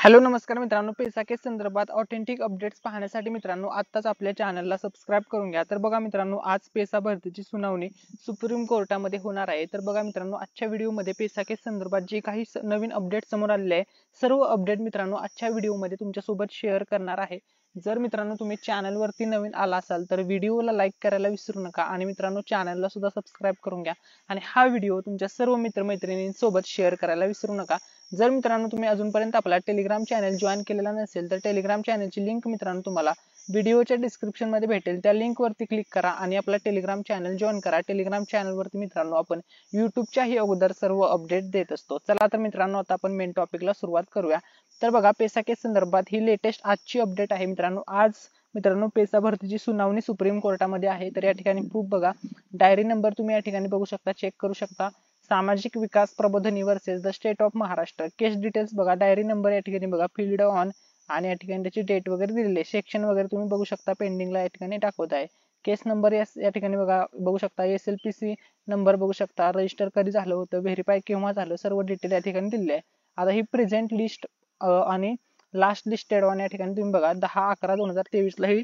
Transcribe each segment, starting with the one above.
Hello नमस्कार मित्रांनो, पैसा केस संदर्भात ऑथेंटिक अपडेट्स पाहण्यासाठी मित्रांनो आत्ताच आपल्या चॅनलला सबस्क्राईब करून घ्या। तर बघा मित्रांनो, आज पैसा भरतीची सुनावणी सुप्रीम कोर्टामध्ये होणार आहे। तर बघा मित्रांनो, आजच्या व्हिडिओमध्ये पैसा केस संदर्भात जे काही नवीन अपडेट समोर आलेले आहे, सर्व अपडेट मित्रांनो आजच्या व्हिडिओमध्ये तुमच्यासोबत शेअर करणार आहे। जर मित्रांनो तुम्ही चॅनलवरती नवीन आला असाल तर व्हिडिओला लाईक करायला विसरू नका आणि मित्रांनो चॅनलला सुद्धा सबस्क्राईब करून घ्या आणि हा व्हिडिओ तुमच्या सर्व मित्रमैत्रिणींसोबत शेअर करायला विसरू नका। जर मित्रांनो तुम्ही अजूनपर्यंत आपला टेलिग्राम चॅनल जॉईन केलेला नसेल तर टेलिग्राम चॅनलची लिंक मित्रांनो तुम्हाला व्हिडिओच्या डिस्क्रिप्शन मध्ये भेटेल। त्या लिंक वरती क्लिक करा आणि आपला टेलिग्राम चॅनल जॉईन करा। टेलिग्राम चॅनल वरती मित्रांनो आपण युट्यूबच्याही अगोदर सर्व अपडेट देत असतो। चला तर मित्रांनो आता आपण मेन टॉपिकला सुरुवात करूया। तर बघा, पैसा केस संदर्भात ही लेटेस्ट आजची अपडेट आहे मित्रांनो। आज मित्रांनो पैसा भरतीची सुनावणी सुप्रीम कोर्टामध्ये आहे। तर या ठिकाणी प्रूफ बघा, डायरी नंबर तुम्ही या ठिकाणी बघू शकता, चेक करू शकता। Samajik Vikas Prabodhini versus the state of Maharashtra, case details बघा, डायरी नंबर या ठिकाणी बघा, फील्ड ऑन आणि या ठिकाणी त्याची डेट वगैरे दिलेली आहे। सेक्शन वगैरे तुम्ही बघू शकता, पेंडिंगला या ठिकाणी दाखवत आहे। केस नंबर या ठिकाणी बघा बघू शकता, SLPC नंबर बघू शकता, रजिस्टर कधी झालं होतं, व्हेरीफाय केव्हा झालं, सर्व डिटेल या ठिकाणी दिलेले आहे। आता ही प्रेझेंट लिस्ट आणि लास्ट लिस्टेड ऑन या ठिकाणी तुम्ही बघा 10/11/2023 ला ही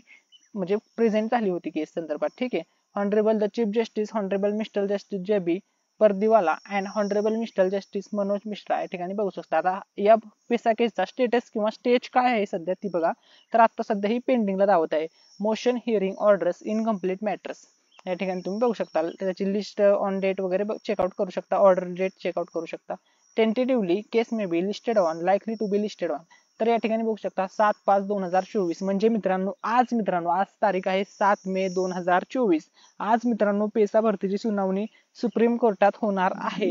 म्हणजे प्रेझेंट झाली होती केस संदर्भात। ठीक आहे। Honourable the chief justice honourable mister justice JB Pardiwala and honourable mister justice Manoj Mishra या ठिकाणी बघू शकता। आता या पैसा केसचा स्टेटस किंवा स्टेज काय आहे सध्या ती बघा। तर आता सध्या ही पेंडिंगला दावत आहे। Motion hearing orders incomplete matters या ठिकाणी तुम्ही बघू शकता। त्याची लिस्ट ऑन डेट वगैरे चेकआउट करू शकता, ऑर्डर डेट चेकआउट करू शकता। Tentatively case may be listed on, likely to be listed on. तर या ठिकाणी बघू शकता 7/5/2024 म्हणजे मित्रांनो आज तारीख आहे 7 मे 2024। आज मित्रांनो पैसा भरतीची सुनावणी सुप्रीम कोर्टात होणार आहे।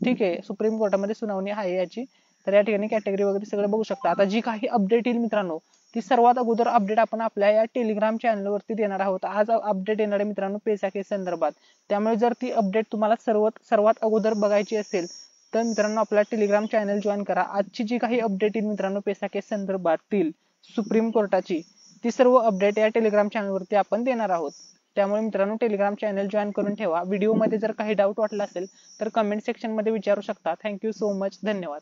ठीक आहे, सुप्रीम कोर्टामध्ये सुनावणी आहे याची। तर या ठिकाणी कॅटेगरी वगैरे सगळं बघू शकता। आता जी काही अपडेट येईल मित्रांनो, ती सर्वात अगोदर अपडेट आपण आपल्या या टेलिग्राम चॅनलवरती देणार आहोत। आज अपडेट येणार आहे मित्रांनो पैसा केस संदर्भात। त्यामुळे जर ती अपडेट तुम्हाला सर्वात अगोदर बघायची असेल तर मित्रांनो आपला टेलिग्राम चॅनल जॉईन करा। आजची जी काही अपडेट येईल मित्रांनो पैसा केस संदर्भातील सुप्रीम कोर्टाची, ती सर्व अपडेट या टेलिग्राम चॅनलवरती आपण देणार आहोत। त्यामुळे मित्रांनो टेलिग्राम चॅनल जॉईन करून ठेवा। व्हिडिओमध्ये जर काही डाऊट वाटला असेल तर कमेंट सेक्शन मध्ये विचारू शकता। थँक्यू सो मच, धन्यवाद।